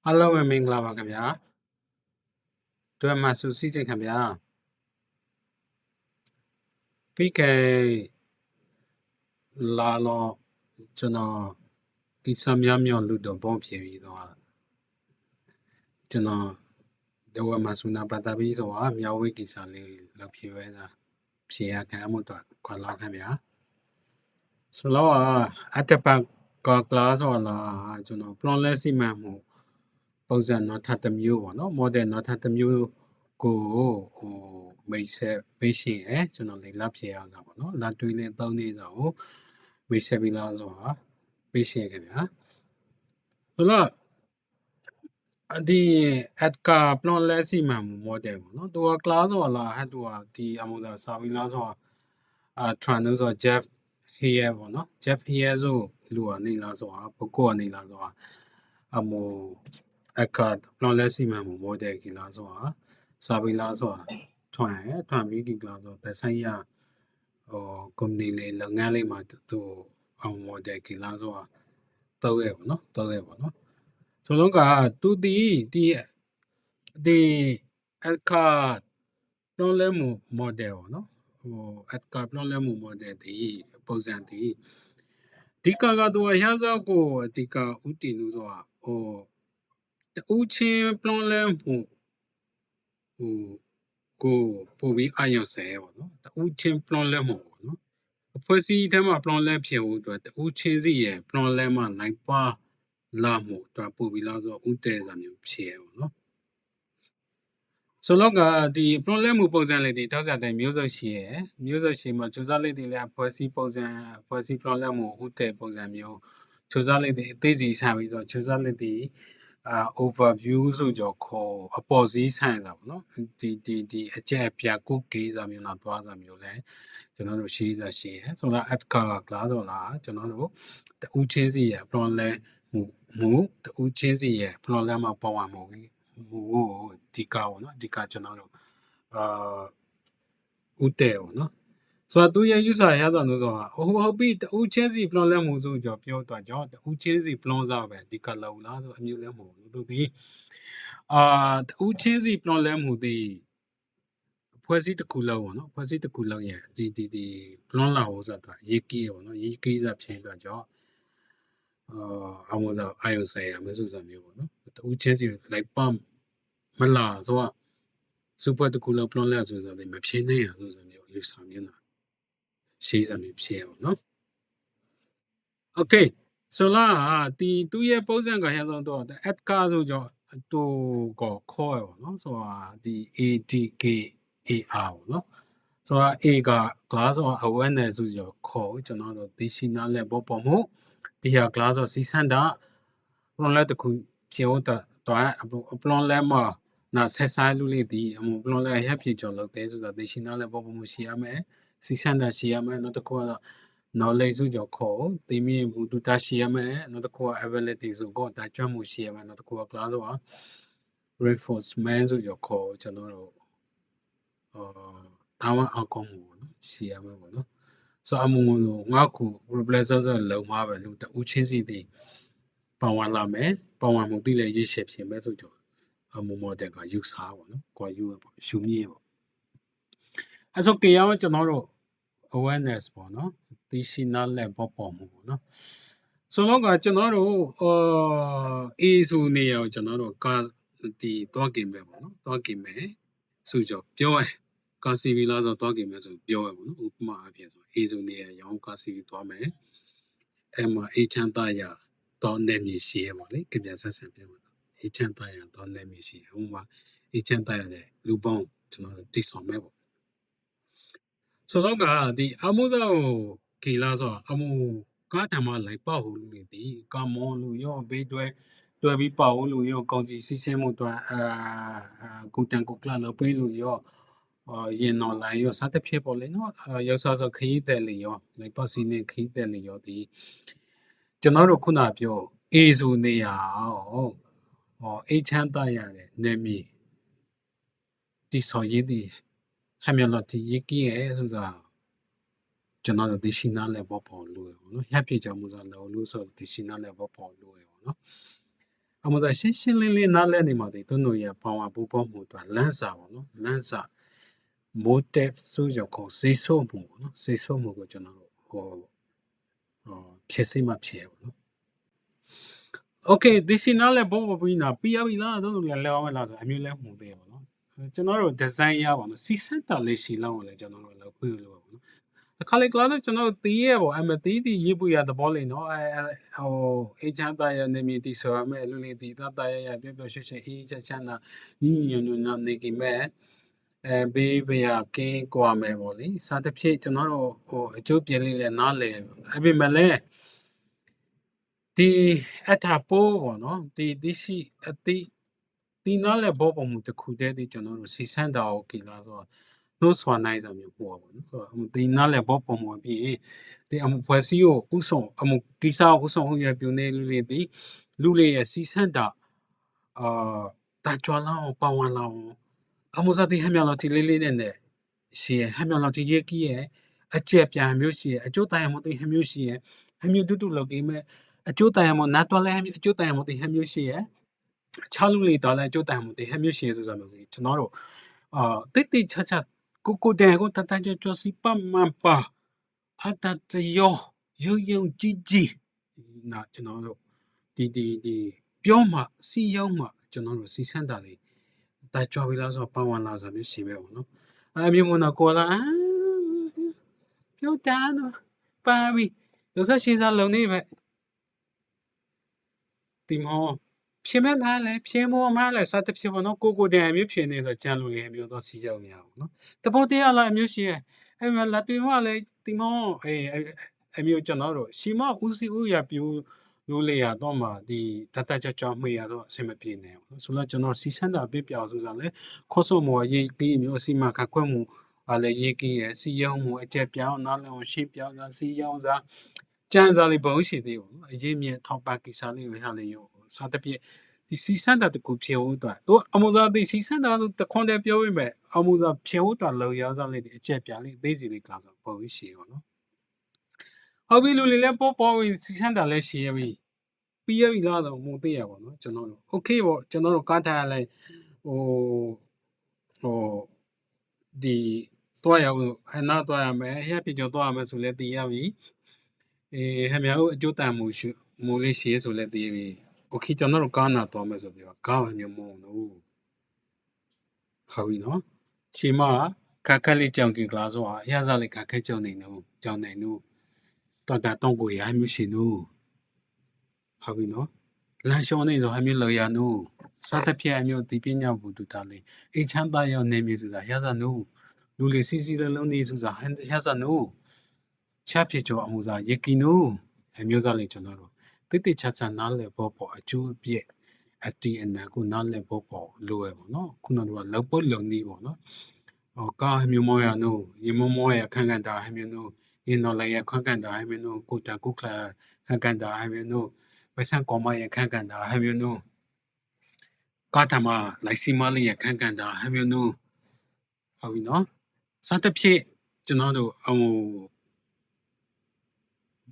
အားလုံးပဲမင်္ဂလာပါခင်ဗျာတွေ့မှဆူစီစဉ်ခင်ဗျာပြီးခဲ့လာတော့ကျွန်တော်ကိစ္စများများလူတော့ပေါင်းဖြစ်ပြီးတော့ကျွန်တော်တော့မှဆူနာပတ်တာပြီးဆိုတော့မြောက်ဝေးကိစ္စလေးလောက်ဖြစ်ပဲတာဖြေရခံမှုတော့ခွာလောက်ခင်ဗျာဆိုတော့အတပတ်ကကလာဆိုတော့ကျွန်တော် plan လဲစီမံမှုပုံစံတော့ထပ်တစ်မျိုးပေါ့နော် model တော့ထပ်တစ်မျိုးကိုဟိုမိတ်ဆက်ပေးရှင်ရကျွန်တော်လေ့လာဖြေရအောင်ပေါ့နော်လာတွေးလဲ3နေ့ဆိုတော့မိတ်ဆက်ပြီးလားဆိုတော့ပေးရှင်ခင်ဗျာဆိုတော့ဒီ adka plan လဲစီမံမှု model ပေါ့နော်သူက class ဆိုလာဟဲ့သူကဒီအမှုစာစာပြီးလားဆိုတော့trans ဆို Jeff here ပေါ့နော် Jeff here ဆိုလူကနေလားဆိုတော့ပုဂ္ဂိုလ်ကနေလားဆိုတော့အမှုadka plan လဲစီမံမှု model ကြီးလားဆိုတော့စာပြီးလားဆိုတော့ထွန်ပြီးဒီလားဆိုတော့သက်ဆိုင်ရကုမ္ပဏီလေးလုပ်ငန်းလေးမှာသူအောင် model ကြီးလားဆိုတော့တော့ရပေါ့နော်ဆိုတော့ကသူဒီ adka plan လဲမှု model ပေါ့နော်adka plan လဲမှု model ဒီပုံစံဒီဒီကတော့ရသောကိုဒီကဥတည်လို့ဆိုတာတူချင်း plan လဲမှုကိုပို့ပြီးအယုံဆဲပေါ့နော်တူချင်း plan လဲမှုပေါ့နော်အဖွဲ့အစည်းထဲမှာ plan လဲဖြစ်ဖို့အတွက်တူချင်းစီရဲ့ plan လဲမှာနိုင်ပါလာမှုတော့ပို့ပြီးလားဆိုတော့ဥတည်စာမျိုးဖြစ်ရပေါ့နော်ဆိုတော့ကဒီ plan လဲမှုပုံစံလေးတွေတောက်စားတိုင်းမျိုးစုံရှိရမျိုးစုံရှိမှာစူးစမ်းလေးတွေလည်းအဖွဲ့အစည်းပုံစံအဖွဲ့အစည်း plan လဲမှုဥတည်ပုံစံမျိုးစူးစမ်းလေးတွေအသေးစီဆန်ပြီးတော့စူးစမ်းလေးတွေoverview ဆိုကြခေါ်အပေါ်စီးဆိုင်တာပေါ့နော်ဒီအကျက်ပြကုတ်ကေးစာမျိုးလားသွားစာမျိုးလဲကျွန်တော်တို့ရှိရဆိုတော့ adka class ဆိုလားကျွန်တော်တို့တူချင်းစီရဲ့ plan လဲမှုတူချင်းစီရဲ့ plan လဲမှာပေါ်ဝမှုဒီကပေါ့နော်ဒီကကျွန်တော်တို့ဥတည်ပေါ့နော်ဆိုတော့သူရဲ့ user ရဆိုတော့ဟုတ်ပြီတူချင်းစီ plan လဲမှုဆိုကြပြောတော့ကြောင့်တူချင်းစီ plan စားပဲဒီကလောက်လားဆိုအမျိုးလဲမှုသူဒီတူချင်းစီ plan လဲမှုဒီဖွဲ့စည်းတစ်ခုလောက်ပေါ့နော်ဖွဲ့စည်းတစ်ခုလောက်ရဲ့ဒီ plan လာဟောဆိုတော့ရေးကြီးပေါ့နော်ရေးကြီးစားဖြစ်တော့ကြောင့်အမောစားအာယုဆိုင်ရမဆိုစမျိုးပေါ့နော်တူချင်းစီလိုက်ပမ်မလာဆိုတော့ super တစ်ခုလောက် plan လဲဆိုတော့မဖြစ်နိုင်ရဆိုမျိုးယူဆမြင်တာရှိစမျိုးဖြစ်ရပေါ့နော် okay ဆိုတော့ဒီသူရဲ့ပုံစံကရဆုံးတော့ adka ဆိုတော့သူကိုခေါ်ရပေါ့နော်ဆိုတော့ဒီ adkar ပေါ့နော်ဆိုတော့ A က class ဆို awareness ဆိုကြခေါ်ကျွန်တော်တို့သိရှိနားလဲပေါ်ပေါ်မှုဒီဟာ class ဆိုစီစံတာ plan လဲတခုပြောတော့ plan လဲမှာနာဆက်ဆိုင်လူလေးဒီအမှု plan လဲရဖြစ်ကြောလို့တဲဆိုတော့သိရှိနားလဲပေါ်ပေါ်မှုရှိရမယ်စီစံတာရှိရမယ်နောက်တစ်ခုကတော့ knowledge ဆိုကြခေါ်သိမြင်မှုတူတာရှိရမယ်နောက်တစ်ခုက ability ဆိုတော့တာကျွမ်းမှုရှိရမယ်နောက်တစ်ခုက class ဆို reinforcement ဆိုကြခေါ်ကျွန်တော်တို့တာဝန်အကောင်းမှုပေါ့နော်ရှိရမယ်ပေါ့နော်ဆိုအမှုငါခု replacer ဆိုလုံမှာပဲလူတူချင်းစီတည်ပေါဝင်လာမယ်ပေါဝင်မှုတိလည်းရရှိဖြစ်မယ်ဆိုကြအမှု model ကယူစားပေါ့နော်ကိုယူပေါ့ရှုမြင်ပေါ့အဲဆိုကြရအောင်ကျွန်တော်တို့ awareness ပေါ့နော်သိရှိနားလည်ပေါ်ပေါ်မှုပေါ့နော်ဆိုတော့ကကျွန်တော်တို့A ဆိုနေရကျွန်တော်တို့ကဒီတော့กินပဲပေါ့နော်တော့กินမယ်ဆိုကြပြောရကာစီဗီလာဆိုတော့กินမယ်ဆိုပြောရပေါ့နော်ဥပမာအဖြစ်ဆို A ဆိုနေရရောင်းကာစီဗီသွားမယ်အဲ့မှာ A ချမ်းသာရတော့နေမြရှိရပါလေကြပြဆက်ဆံပြပါ A ချမ်းသာရတော့နေမြရှိဥပမာ A ချမ်းသာရတဲ့လူပေါင်းကျွန်တော်တို့တိဆောင်မယ်ပေါ့ဆိုတော့ကဒီအမှုသောကီလာဆိုအမှုကားတမလိုက်ပေါ့ဟိုလူတွေဒီကာမွန်လူရောဘေးတွဲပြီးပေါ့ဟိုလူရောကောင်းစီစီစဲမှုတော့ကိုတန်ကိုကလာလို့ပေးလူရောရင်တော်လိုင်းရောစသဖြင့်ပေါ့လေနော်ရောစောခရီးတယ်လေရောလိုက်ပေါ့စီနေခရီးတယ်လေရောဒီကျွန်တော်တို့ခုနပြောအေဆိုနေရအောင်အေချမ်းတရတယ်နေမီဒီဆော်ရည်ဒီဟမ်ယလော်တီရကြီးရဲ့ဆိုတာကျွန်တော်တို့ဒီရှိနာလဲပေါ်ပေါ်လို့နော်ဟပ်ပြကြမှုစားလို့ဆိုဒီရှိနာလဲပေါ်ပေါ်လို့ပေါ့နော် အမှုသာရှင်းရှင်းလင်းလင်းနားလည်နေမှာဒီတို့တို့ရဲ့ဘောင်ဝပူပေါ်မှုတော့လန်းစာပေါ့နော်လန်းစာ motive ဆိုကြကိုစေဆိုးမှုပေါ့နော်စေဆိုးမှုကိုကျွန်တော်တို့ဖြစ်စိမှဖြစ်ပေါ့နော် Okay ဒီစီနာလည်းဘောပြီးနာပြရပြီလားတို့လည်းလောင်းမလားဆိုအမျိုးလဲမှုသေးပေါ့နော်ကျွန်တော်တို့ design ရပါတော့စီစက်တာလေးရှိလောက်အောင်လည်းကျွန်တော်တို့လောက်ပြလို့ပေါ့နော်အခါလေးကလာတော့ကျွန်တော်တီးရပေါ့အမတီးတီရေးပူရသဘောလေးနော်ဟိုအေချမ်းတာရနေမီတီဆိုရမယ်လူလေးတီတာရပြပြရွှေရွှေအေးချမ်းတာညီညွတ်ညွတ်နေကိမဲ့ဘေးဘေးကင်းကွာမယ်ပေါ့လေစားတစ်ဖြစ်ကျွန်တော်တို့ဟိုအကျိုးပြလေးလည်းနားလေအပြင်မှာလည်းဒီအထာပိုးပေါ့နော်ဒီရှိအတိဒီနားလေဘောပုံမှုတစ်ခုတည်းဒီကျွန်တော်တို့စီစမ်းတာကိုကိလာဆိုနှိုးဆွာနိုင်ဆိုမျိုးပေါ့ပေါ့နော်ဆိုတော့ဒီနားလေဘောပုံမှုပြီးဒီအမှုဖွဲ့စည်းကိုဥဆောင်အမှုကိစ္စဥဆောင်ဟိုရပြုနေလူလေးရဲ့စီစမ်းတာတာကြွလာအောင်ပေါဝင်လာအောင်အမှုစားဒီဟမ်းမြောင်လောက်ဒီလေးနဲ့ရှိရဟမ်းမြောင်လောက်ဒီရေးကြီးရဲ့အကျက်ပြန်မျိုးရှိရအကျိုးတိုင်မှုဒီဟမ်းမျိုးရှိရဟမ်းမျိုးတူလောက်ကိမဲ့အကျိုးတိုင်မှုနတ်တော်လည်းအကျိုးတိုင်မှုဒီဟမ်းမျိုးရှိရချားလူလေးတော်လည်းအကျိုးတိုင်မှုဒီဟမ်းမျိုးရှိရဆိုဆိုမျိုးကျွန်တော်တို့တိတ်တိတ်ချာချာကိုတဲ့ကိုတတကြကြစီပမန်ပါအတတယောယုံကြည်ကြည်နာကျွန်တော်တို့ဒီပြောမှစီရောက်မှကျွန်တော်တို့စီစမ်းတာလေးတာကြွပြီးလားဆိုပဝါလာဆိုမျိုးရှိပဲပေါ့နော်အမျိုးမနာကိုလာပြောတာနော်ပါပြီလို့ဆက်ရှိစားလုံနေပဲဒီမောဖြစ်မဲ့မှလည်းဖြစ်မောမှလည်းစတဲ့ဖြစ်ပေါ့နော်ကိုတဲ့အမျိုးဖြစ်နေဆိုကြံလို့လည်းအမျိုးတော့စီရောက်နေအောင်နော်တပေါ်တရားလာအမျိုးရှိရဲ့အဲ့မှာလာတွေ့မှလည်းဒီမောအမျိုးကျွန်တော်တို့ရှိမဦးစီဦးရပြူလို့လေရတော့မှဒီတတကြမှရတော့အဆင်မပြေနေဘူးဆိုတော့ကျွန်တော်စီစမ်းတာပြပြောက်ဆိုစားလဲခေါ်ဆိုမောရေးကြီးမျိုးအစီမခကွက်မှုလည်းရေးကြီးရဲ့စီရောက်မှုအကျက်ပြောင်းနားလည်းရှင်းပြောင်းစားစီရောက်စားကျန်းစားလေးဘုံရှိသေးဘူးအရေးမြထောက်ပါကိစ္စလေးကိုဟာလေးရောစားတဲ့ပြဒီစီစမ်းတာတကူဖြစ်ဦးတော့တို့အမှုသားဒီစီစမ်းတာတခွန်တဲ့ပြောရမယ်အမှုသားဖြစ်ဦးတော့လောရောက်စားလေးဒီအကျက်ပြလေးအသေးစီလေးကလာဆိုဘုံရှိရောနော်ဟုတ်ပြီလူလေးလည်းပေါ်စီစမ်းတာလည်းရှိရပြီပြီးရပြီလားတော့မသိရပါတော့ကျွန်တော်တို့ okay ပေါ့ကျွန်တော်တို့ကားထားလဲဟိုဒီတော့ရအောင်အနာတော့ရမယ်ဟဲ့ပြကြောတော့ရမယ်ဆိုလဲသိရပြီဟဲ့မြောက်အကျိုးတန်မှုရှိမူလေးရှိဆိုလဲသိပြီ okay ကျွန်တော်တို့ကားနာတော့မယ်ဆိုပြီးတော့ကားမျိုးမဟုတ်ဘူးဟုတ်ပြီနော်ချိန်မခက်ခက်လေးကြောင်ကြည့်ကလားဆိုအရစားလေးခက်ခက်ကြောင်နေနော်ကြောင်နေနော်တော်တာတော့ကိုရအမျိုးရှိနော်ဟုတ်ပြီနော်လမ်းရှောင်းနေဆိုအမျိုးလော်ရနော်စားတဲ့ဖြစ်အမျိုးဒီပညာဘူးတူတာလေးအိချမ်းသားရောက်နေမျိုးဆိုတာရစားနော်လူလေးစီစီလုံးနေဆိုတာဟန်ရစားနော်ချဖြစ်ကြောအမှုစားရကီနော်အမျိုးစားလေးကျွန်တော်တို့တိတိချာချာနားလည်ပေါ်အကျိုးပြည့်အတီအနာကိုနားလည်ပေါ်လိုရပေါ့နော်ခုနကလောက်ပေါ်လုံနေပေါ့နော်ကားမျိုးမောရနော်ရေမောရခန့်ခန့်တာဟမျိုးနော်ရင်တော်လည်းခန့်ခန့်တာဟမျိုးနော်ကိုတာကုခလာခန့်ခန့်တာဟမျိုးနော်ပစံကောမရခန့်ခန့်တာဟမျိုးနော်ကားတမလိုက်စီမလေးရခန့်ခန့်တာဟမျိုးနော်ဟုတ်ပြီနော်စတဲ့ဖြစ်ကျွန်တော်တို့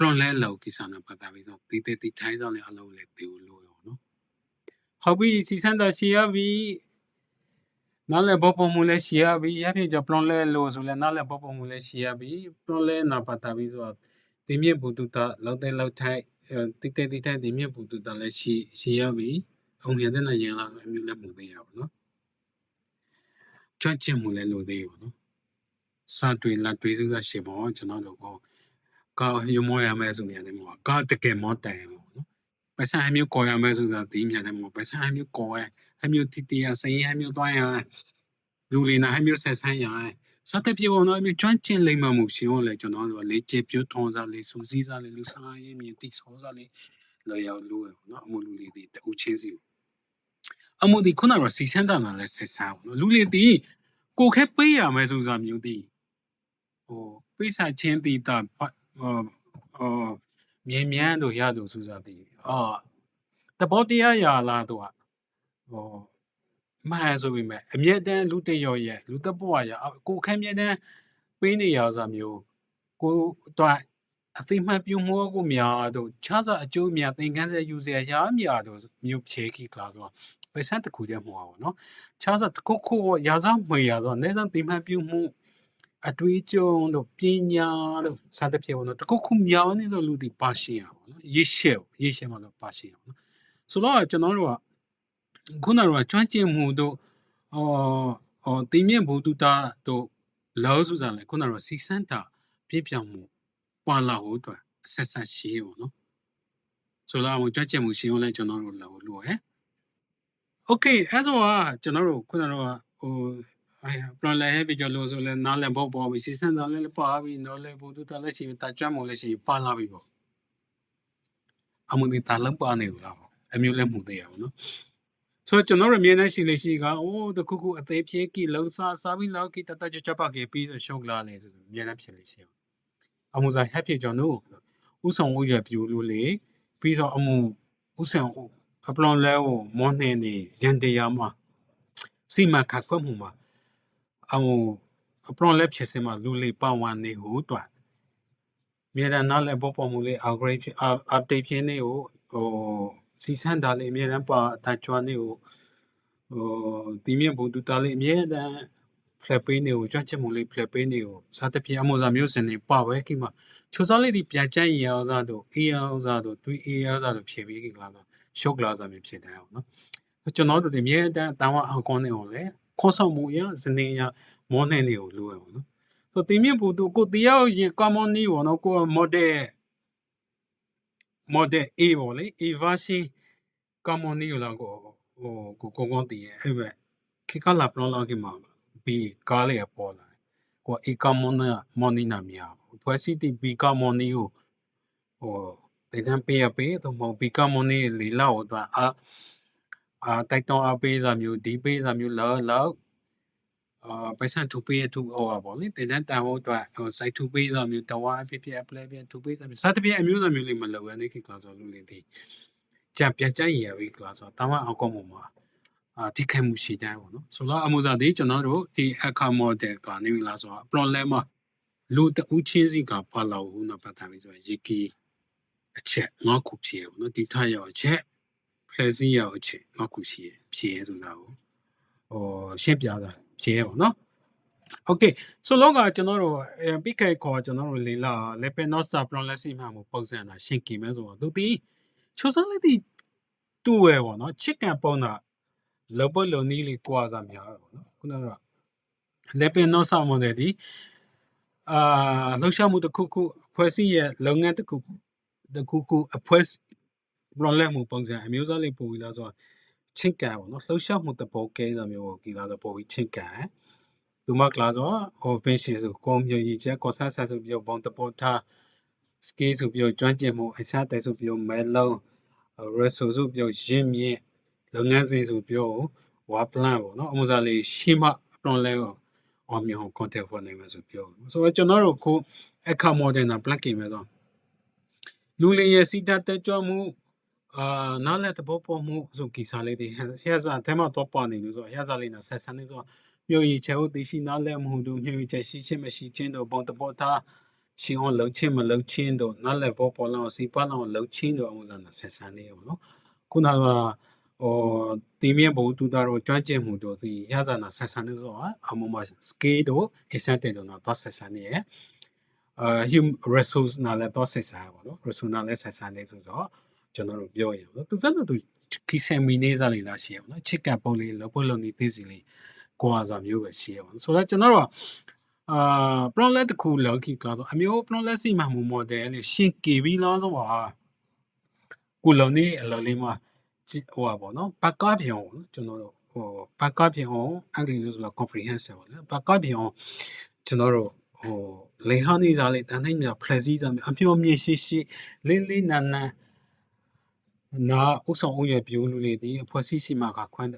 ပရလဲလောက်ကိစ္စနာပတ်တာပြီးဆိုတီထိုင်းဆောင်လည်းအလုံးလည်းတေလို့ရောနော်ဟုတ်ပြီစီစံတာရှိရပြီနားလည်းဘောပုံမှုလည်းရှိရပြီရပြကြပလွန်လဲလို့ဆိုလဲနားလည်းဘောပုံမှုလည်းရှိရပြီပလွန်လဲနာပတ်တာပြီးဆိုဒီမြင့်ဘူတူတာလောက်တဲ့လောက်ထိုက်တိထိုက်ဒီမြင့်ဘူတူတာလည်းရှိရပြီအောင်ရတဲ့နိုင်ရင်လာအမျိုးလည်းမှုသေးရပါနော်ကြွချင်မှုလည်းလို့သေးပါနော်စာတွေလက်တွေစုစားရှိပေါ့ကျွန်တော်တို့ကားရမောရမယ်ဆိုနေတယ်မောကားတကယ်မောတိုင်ပေါ့နော်ပစံအမျိုးကော်ရမယ်ဆိုတာဒီမြန်တယ်မောပစံအမျိုးကော်ရအမျိုးတီရစရင်အမျိုးတွိုင်းရလူလီနာအမျိုးဆက်ဆန်းရစတဲ့ပြေပေါ်တော့အမျိုးကျွမ်းကျင်လိမ့်မှမှုရှင်ကိုလည်းကျွန်တော်တို့လေ့ကျပြထုံးစားလေးစူးစီးစားလေးလူစားရေးမြည်တိဆောစားလေးလော်ရောက်လို့နော်အမှုလူလေးတွေတူချင်းစီအမှုဒီခုနကစီစမ်းတာနာလဲဆက်ဆန်းနော်လူလေးတီကိုခဲပေးရမယ်ဆိုတာမျိုးတီပိစာချင်းတီတာမြင်းတို့ရတို့ဆိုတာတီတဘောတရားရလာတော့မှန်ဆိုပေမဲ့အမြဲတမ်းလူတရောရဲ့လူတပွားရကိုခဲမြဲတမ်းပေးနေရစားမျိုးကိုတော့ အသိမှတ်ပြုမှုကိုများတို့ခြားစားအကျိုးများသင်ခန်းစာယူစရာရများတို့မျိုးဖြေခိကလာဆိုပဲစတခုတည်းမှာပေါ့နော်ခြားစားတစ်ခုခုရာစားမရတော့နေစားသိမှတ်ပြုမှုအတွေးကြုံတို့ပညာတို့စသဖြင့်ပေါ့နော်တစ်ခုခုများနေတော့လူဒီပါရှိရပါတော့ရေရှေမှာတော့ပါရှိရပါနော်ဆိုတော့ကျွန်တော်တို့ကခုနကကျွမ်းကျင်မှုတို့သိမြင်ဘူးတူတာတို့လောစုစားလေခုနကစီစံတာပြည့်ပြောင်းမှုပွာလာဟုတ်တော့အဆက်ဆက်ရှိပေါ့နော်ဆိုတော့ကျွမ်းကျင်မှုရှိအောင်လဲကျွန်တော်တို့လို့ဟဲ့โอเคအဲ့ဆိုကျွန်တော်တို့ခုနကပရလဲဟဲ့ပြီးကြလို့ဆိုလဲနားလည်ဖို့ပေါ်ပြီးစီစံတာလည်းပါပြီးနော်လေဘူးတူတာလည်းရှိတာကျွမ်းမှုလည်းရှိပါလာပြီပေါ့အမှုတွေတာလည်းပါနေဘူးလားပေါ့အမျိုးလည်းမှုသေးရပါနော်ဆိုတော့ကျွန်တော်တို့အမြင်နဲ့ရှိလေရှိကတခုခုအသေးဖြည့်ကိလောက်စားပြီးလောက်ကိတတကြပါကေပြီးဆိုရှုပ်လာလေဆိုအမြင်နဲ့ဖြစ်လေရှိအမှုစား happy ကျွန်တော်ဥဆောင်ဦးရပြူလို့လေပြီးတော့အမှုဥဆောင်အပလောင်လဲကိုမောနှင်းနေရန်တရားမှာစီမခတ်ခွမှုမှာအမှုအပလောင်လဲဖြစ်စမှာလူလေးပဝန်းနေဟိုတွတ်မြေတန်းနားလဲပေါ်မှုလေး upgrade update ဖြစ်နေကိုစီစံတာလေးအမြဲတမ်းပါအတချွားနေကိုဒီမြင့်ဘူတူတာလေးအမြဲတမ်းဖလက်ပေးနေကိုကြွချက်မှုလေးဖလက်ပေးနေကိုစားတပြည့်အမှုစားမျိုးစင်နေပါပဲကိမှာချိုစားလေးဒီပြန်ကြိုက်ရအောင်စားတို့အေးအောင်စားတို့တွေးအေးအောင်စားတို့ဖြည့်ပြီးကိလာတော့ရှုပ်လာစားမျိုးဖြစ်တယ်အောင်နော်ကျွန်တော်တို့ဒီအမြဲတမ်းတောင်းအောင်ကောင်းနေအောင်လေခေါ်ဆောင်မှုရစနေရမောနေနေကိုလိုရအောင်နော်ဆိုဒီမြင့်ဘူတူကိုတရားရင် common နေပေါ့နော်ကို model A ပေါ့လေ A version common နေလာကိုကောင်းတည်ရဲ့အဲ့ပဲခေကလာပလောလာကိမှာ B ကားလေးပေါ်လာကို A common မနီနာမြာဖွဲ့စည်းတဲ့ B common နေကိုဒေသပေးတော့မဟုတ် B common နေလီလောက်တော့တိုက်တော့အပေးစာမျိုးဒီပေးစာမျိုးလောက်ပိုက်ဆံ2ပေး2ပေါ့လေဒေသတန်ဟုတ်တော့စိုက်2ပေးစာမျိုးတဝါဖြစ်အပလက်ပြ2ပေးစာမျိုးစသဖြင့်အမျိုးစာမျိုးလေးမလောက်ရနေကိကလာဆိုလို့လေဒီကြပြကြရပြီကလာဆိုတောင်းအောင်ကောင်းမှာဒီခဲမှုရှိတယ်ပေါ့နော်ဆိုတော့အမှုစားဒီကျွန်တော်တို့ဒီအခါ model ကနေလာဆိုတော့ problem မှာလူတဦးချင်းစီကပါလာဘူးနော်ပတ်ထားပြီဆိုရင်ရေကီအချက်ငါခုဖြစ်ပေါ့နော်ဒီထားရအချက်ဖလက်စီရအချက်ငါခုဖြစ်ဆိုတာကိုရှင်းပြတာဖြစ်ရပေါ့နော်โอเคဆိုတော့ကကျွန်တော်တို့ပြီးခဲ့ခေါ်ကျွန်တော်တို့လေလာ level not star problem စီမှာပုံစံတာရှင်းကြည့်မယ်ဆိုတော့သူဒီချိုးစားလေးဒီတူရပေါ့နော် chicken ပုံတာလောပလုံနီးလေးကွာစားများပေါ့နော်ခုနကလက်ပင်တော့ဆောင်မတယ်ဒီလှုပ်ရှားမှုတစ်ခုခုအဖွဲ့အစည်းရဲ့လုပ်ငန်းတစ်ခုအဖွဲ့ problem မှုပုံစံအမျိုးအစားလေးပို့ပြီးလားဆိုတော့ချင်းကန်ပေါ့နော်လှုပ်ရှားမှုတဘောကဲဆိုမျိုးကိုကြည်လာတော့ပို့ပြီးချင်းကန်သူမကလာတော့vision ဆိုကွန်မြူနီချက် consensus ဆိုပြီးပုံတပေါ်ထား skill ဆိုပြီးကျွမ်းကျင်မှုအစားတိုင်ဆိုပြီးမဲလုံး resource ဆိုပြီးရင်းမြစ်လုပ်ငန်းစဉ်ဆိုပြီးဝါ plan ပေါ့နော်အမှုစားလေးရှင်းမှ plan လဲအောင်မြောင် contact ဖို့နိုင်မှာဆိုပြီးဆိုတော့ကျွန်တော်တို့ခုအခါ model နာ plan ကိမယ်တော့လူလေးရဲ့စီတာတက်ကြွမှုနားလက်တဘောပေါ်မှုဆိုကိစားလေးတွေဟဲ့စားတဲမှာတော့ပါနေလို့ဆိုဟဲ့စားလေးနာဆက်ဆန်းနေဆိုမျိုးရီချေဟုတ်သိရှိနားလက်မှုတို့မျိုးရီချရှိချင်းမရှိချင်းတို့ပုံတပေါ်သားရှင်းအောင်လှုပ်ချင်းမလှုပ်ချင်းတို့နားလက်ဘောပေါ်လောင်စီပါလောင်လှုပ်ချင်းတို့အမှုစားနာဆက်ဆန်းနေရောနော်ခုနကတီးမြင့်ဘုံတူတာတို့ကျွမ်းကျင်မှုတို့ဒီရဇာနာဆက်ဆန်းနေဆိုအမှုမှာ scale တို့ extent တို့တော့ဆက်ဆန်းနေရhuman resource နာလည်းတော့ဆက်ဆန်းပါတော့ resource နာလည်းဆက်ဆန်းနေဆိုတော့ကျွန်တော်တို့ပြောရအောင်သူစက်တို့ခီဆယ်မီနေစားလေးလားရှိရအောင်နော်ချစ်ကပ်ပုံလေးလောပုံလုံးနေသေးစီလေးကိုအားစားမျိုးပဲရှိရအောင်ဆိုတော့ကျွန်တော်တို့problem တစ်ခုလောက်ခိကလာဆိုအမျိုး problem စီမှာမှု model လေးရှင်းကေပြီးလားဆိုကိုလုံးနေအလုံးလေးမှာပေါ့နော်ဘက်ကပြောင်းကျွန်တော်တို့ဘက်ကပြောင်းအင်္ဂလိပ်လိုဆိုတော့ comprehensive ပေါ့နော်ဘက်ကပြောင်းကျွန်တော်တို့လေဟာနေစားလေးတန်းနိုင်မြ precise စားအပြောမြင့်ရှိလေးနာဥဆောင်ဦးရဲ့ပြိုးလူလေးဒီအဖွဲ့အစည်းစီမှာကခွန်း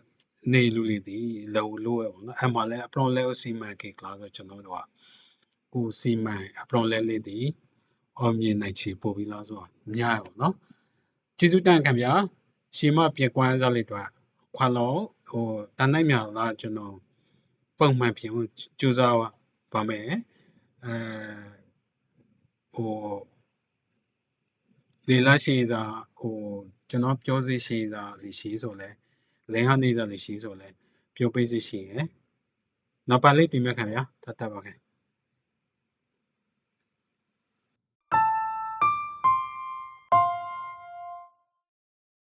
နေလူလေးဒီလောလို့ရပေါ့နော်အမှလည်းအပလောင်လဲစီမံကိကလာဆိုကျွန်တော်တို့ကကိုစီမံအပလောင်လဲလေးဒီအောင်မြင်နိုင်ချေပို့ပြီးလားဆိုတော့များရပေါ့နော်ကျေးဇူးတင်ခင်ဗျာရှေမပြေကွမ်းစားလေးတော့ခွာလို့တန်းနိုင်မြလားကျွန်တော်ပုံမှန်ပြင်ကြိုးစားပါမယ် လေလာရှိစားဟိုကျွန်တော်ပြောစီရှိစားစီရှိဆိုလဲလဲကနေစားလေးရှိဆိုလဲပြောပေးစီရှိရယ်နောက်ပါလေးပြင်မဲ့ခံရတတ်တတ်ပါခင်